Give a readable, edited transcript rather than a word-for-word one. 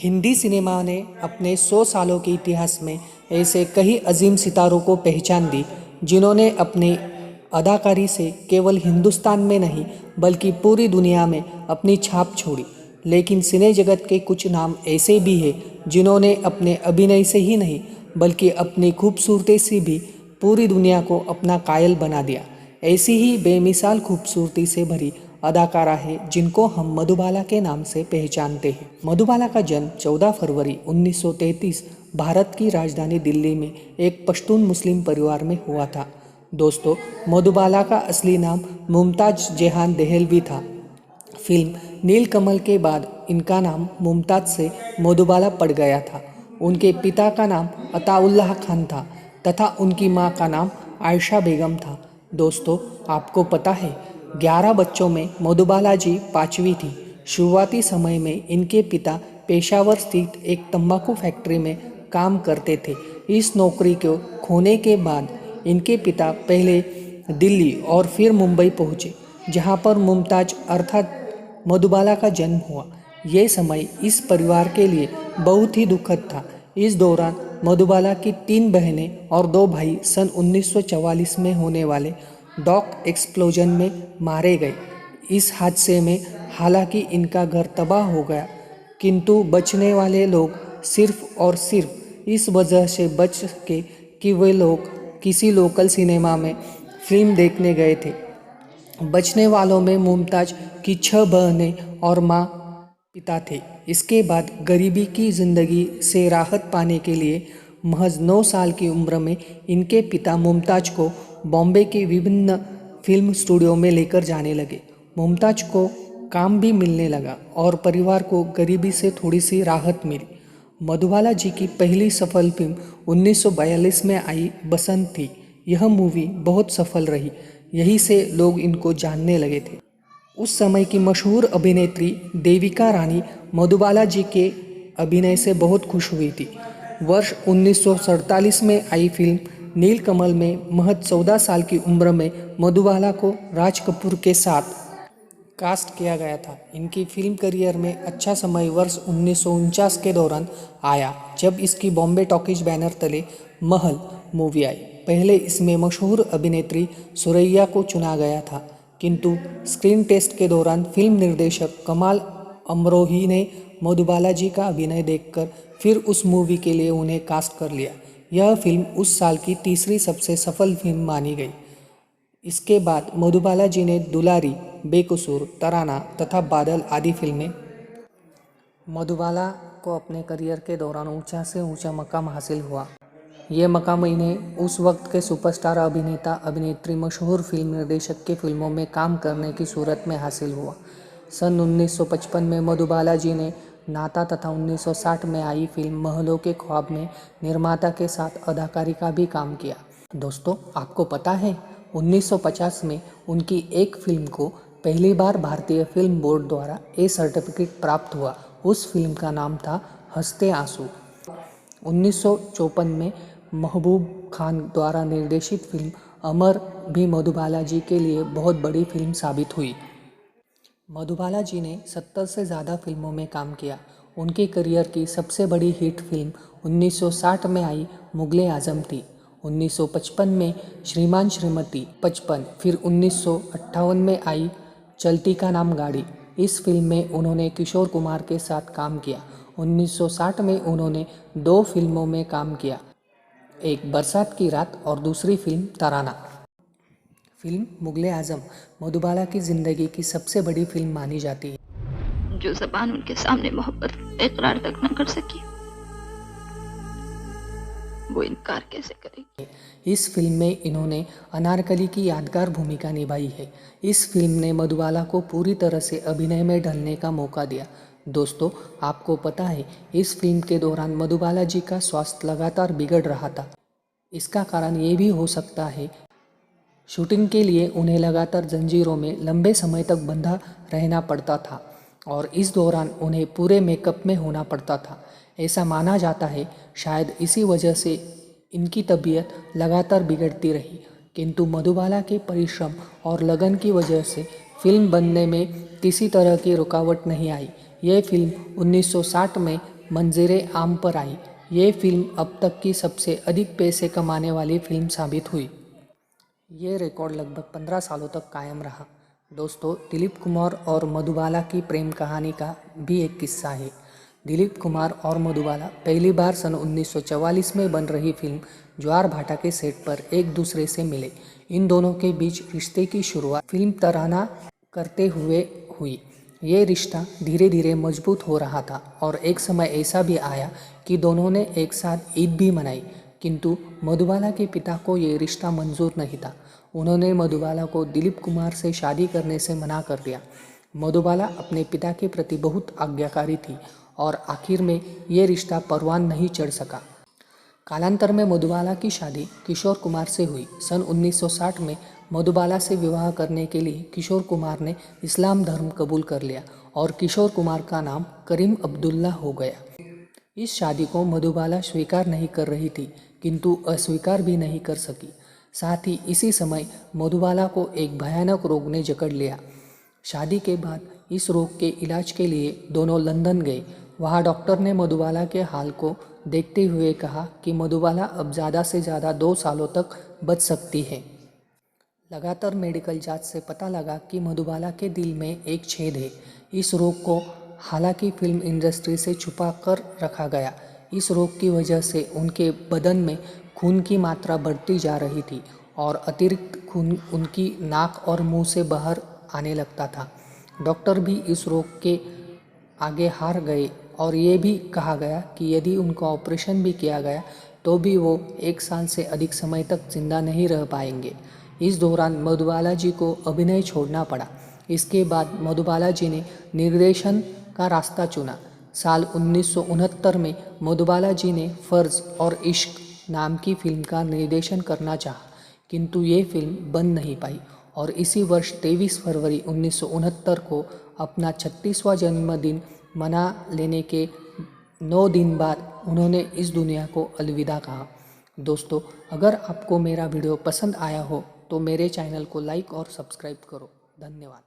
Hindi cinema ने अपने 100 सालों के इतिहास में ऐसे कई अजीम सितारों को पहचान दी जिन्होंने अपनी अदाकारी से केवल हिंदुस्तान में नहीं बल्कि पूरी दुनिया में अपनी छाप छोड़ी। लेकिन सिने जगत के कुछ नाम ऐसे भी हैं जिन्होंने अपने अभिनय से ही नहीं बल्कि अपनी खूबसूरती से भी पूरी दुनिया को अपना कायल बना दिया। ऐसी ही बेमिसाल खूबसूरती से भरी अदाकारा है जिनको हम मधुबाला के नाम से पहचानते हैं। मधुबाला का जन्म 14 फरवरी 1933 भारत की राजधानी दिल्ली में एक पश्तून मुस्लिम परिवार में हुआ था। दोस्तों, मधुबाला का असली नाम मुमताज जहान देहलवी था। फिल्म नीलकमल के बाद इनका नाम मुमताज से मधुबाला पड़ गया था। उनके पिता का नाम अताउल्लाह खान था तथा उनकी मां का नाम आयशा बेगम था। दोस्तों, आपको पता है 11 बच्चों में मधुबाला जी 5वीं थी। शुरुआती समय में इनके पिता पेशावर स्थित एक तंबाकू फैक्ट्री में काम करते थे। इस नौकरी को खोने के बाद इनके पिता पहले दिल्ली और फिर मुंबई पहुँचे, जहां पर मुमताज अर्थात मधुबाला का जन्म हुआ। ये समय इस परिवार के लिए बहुत ही दुखद था। इस दौरान मधुबाला की 3 बहनें और 2 भाई सन 1944 में होने वाले डॉक एक्सप्लोजन में मारे गए। इस हादसे में हालांकि इनका घर तबाह हो गया, किंतु बचने वाले लोग सिर्फ और सिर्फ इस वजह से बच के कि वे लोग किसी लोकल सिनेमा में फिल्म देखने गए थे। बचने वालों में मुमताज की 6 बहनें और माँ पिता थे। इसके बाद गरीबी की ज़िंदगी से राहत पाने के लिए महज 9 साल की उम्र में इनके पिता मुमताज को बॉम्बे के विभिन्न फिल्म स्टूडियो में लेकर जाने लगे। मुमताज को काम भी मिलने लगा और परिवार को गरीबी से थोड़ी सी राहत मिली। मधुबाला जी की पहली सफल फिल्म 1942 में आई बसंत थी। यह मूवी बहुत सफल रही, यहीं से लोग इनको जानने लगे थे। उस समय की मशहूर अभिनेत्री देविका रानी मधुबाला जी के अभिनय से बहुत खुश हुई थी। वर्ष 1947 में आई फिल्म नीलकमल में महज 14 साल की उम्र में मधुबाला को राज कपूर के साथ कास्ट किया गया था। इनकी फिल्म करियर में अच्छा समय वर्ष 1949 के दौरान आया, जब इसकी बॉम्बे टॉकीज बैनर तले महल मूवी आई। पहले इसमें मशहूर अभिनेत्री सुरैया को चुना गया था, किंतु स्क्रीन टेस्ट के दौरान फिल्म निर्देशक कमाल अमरोही ने मधुबाला जी का अभिनय देखकर फिर उस मूवी के लिए उन्हें कास्ट कर लिया। यह फिल्म उस साल की तीसरी सबसे सफल फिल्म मानी गई। इसके बाद मधुबाला जी ने दुलारी, बेकसूर, तराना तथा बादल आदि फिल्में। मधुबाला को अपने करियर के दौरान ऊंचा से ऊंचा मकाम हासिल हुआ। ये मकाम इन्हें उस वक्त के सुपरस्टार अभिनेता अभिनेत्री मशहूर फिल्म निर्देशक के फिल्मों में काम करने की सूरत में हासिल हुआ। सन 1955 में मधुबाला जी ने नाता तथा 1960 में आई फिल्म महलों के ख्वाब में निर्माता के साथ अदाकारी का भी काम किया। दोस्तों, आपको पता है 1950 में उनकी एक फिल्म को पहली बार भारतीय फिल्म बोर्ड द्वारा ए सर्टिफिकेट प्राप्त हुआ। उस फिल्म का नाम था हंसते आंसू। 1954 में महबूब खान द्वारा निर्देशित फिल्म अमर भी मधुबाला जी के लिए बहुत बड़ी फिल्म साबित हुई। मधुबाला जी ने 70 से ज़्यादा फिल्मों में काम किया। उनके करियर की सबसे बड़ी हिट फिल्म 1960 में आई मुगले आजम थी। 1955 में श्रीमान श्रीमती 55, फिर 1958 में आई चलती का नाम गाड़ी। इस फिल्म में उन्होंने किशोर कुमार के साथ काम किया। 1960 में उन्होंने 2 फिल्मों में काम किया, एक बरसात की रात और दूसरी फिल्म तराना। फिल्म मुगले आजम मधुबाला की ज़िंदगी की सबसे बड़ी फिल्म मानी जाती है। जो ज़बान उनके सामने मोहब्बत इकरार तक न कर सकी, वो इनकार कैसे करेगी। इस फिल्म में इन्होंने अनारकली की यादगार भूमिका निभाई है। इस फिल्म ने मधुबाला को पूरी तरह से अभिनय में ढलने का मौका दिया। दोस्तों, आपको पता है इस फिल्म के दौरान मधुबाला जी का स्वास्थ्य लगातार बिगड़ रहा था। इसका कारण ये भी हो सकता है शूटिंग के लिए उन्हें लगातार जंजीरों में लंबे समय तक बंधा रहना पड़ता था और इस दौरान उन्हें पूरे मेकअप में होना पड़ता था। ऐसा माना जाता है शायद इसी वजह से इनकी तबीयत लगातार बिगड़ती रही, किंतु मधुबाला के परिश्रम और लगन की वजह से फिल्म बनने में किसी तरह की रुकावट नहीं आई। यह फिल्म 1960 में मंजरे आम पर आई। ये फिल्म अब तक की सबसे अधिक पैसे कमाने वाली फिल्म साबित हुई। ये रिकॉर्ड लगभग 15 सालों तक कायम रहा। दोस्तों, दिलीप कुमार और मधुबाला की प्रेम कहानी का भी एक किस्सा है। दिलीप कुमार और मधुबाला पहली बार सन 1944 में बन रही फिल्म ज्वार भाटा के सेट पर एक दूसरे से मिले। इन दोनों के बीच रिश्ते की शुरुआत फिल्म तराना करते हुए हुई। ये रिश्ता धीरे धीरे मजबूत हो रहा था और एक समय ऐसा भी आया कि दोनों ने एक साथ ईद भी मनाई। किंतु मधुबाला के पिता को ये रिश्ता मंजूर नहीं था। उन्होंने मधुबाला को दिलीप कुमार से शादी करने से मना कर दिया। मधुबाला अपने पिता के प्रति बहुत आज्ञाकारी थी और आखिर में ये रिश्ता परवान नहीं चढ़ सका। कालांतर में मधुबाला की शादी किशोर कुमार से हुई। सन 1960 में मधुबाला से विवाह करने के लिए किशोर कुमार ने इस्लाम धर्म कबूल कर लिया और किशोर कुमार का नाम करीम अब्दुल्ला हो गया। इस शादी को मधुबाला स्वीकार नहीं कर रही थी, किंतु अस्वीकार भी नहीं कर सकी। साथ ही इसी समय मधुबाला को एक भयानक रोग ने जकड़ लिया। शादी के बाद इस रोग के इलाज के लिए दोनों लंदन गए। वहाँ डॉक्टर ने मधुबाला के हाल को देखते हुए कहा कि मधुबाला अब ज़्यादा से ज़्यादा 2 सालों तक बच सकती है। लगातार मेडिकल जांच से पता लगा कि मधुबाला के दिल में एक छेद है। इस रोग को हालांकि फिल्म इंडस्ट्री से छुपा कर रखा गया। इस रोग की वजह से उनके बदन में खून की मात्रा बढ़ती जा रही थी और अतिरिक्त खून उनकी नाक और मुंह से बाहर आने लगता था। डॉक्टर भी इस रोग के आगे हार गए और ये भी कहा गया कि यदि उनका ऑपरेशन भी किया गया तो भी वो 1 साल से अधिक समय तक जिंदा नहीं रह पाएंगे। इस दौरान मधुबाला जी को अभिनय छोड़ना पड़ा। इसके बाद मधुबाला जी ने निर्देशन का रास्ता चुना। साल 1969 में मधुबाला जी ने फर्ज और इश्क नाम की फिल्म का निर्देशन करना चाहा, किंतु ये फिल्म बन नहीं पाई और इसी वर्ष 23 फरवरी 1969 को अपना 36वां जन्मदिन मना लेने के 9 दिन बाद उन्होंने इस दुनिया को अलविदा कहा। दोस्तों, अगर आपको मेरा वीडियो पसंद आया हो तो मेरे चैनल को लाइक और सब्सक्राइब करो। धन्यवाद।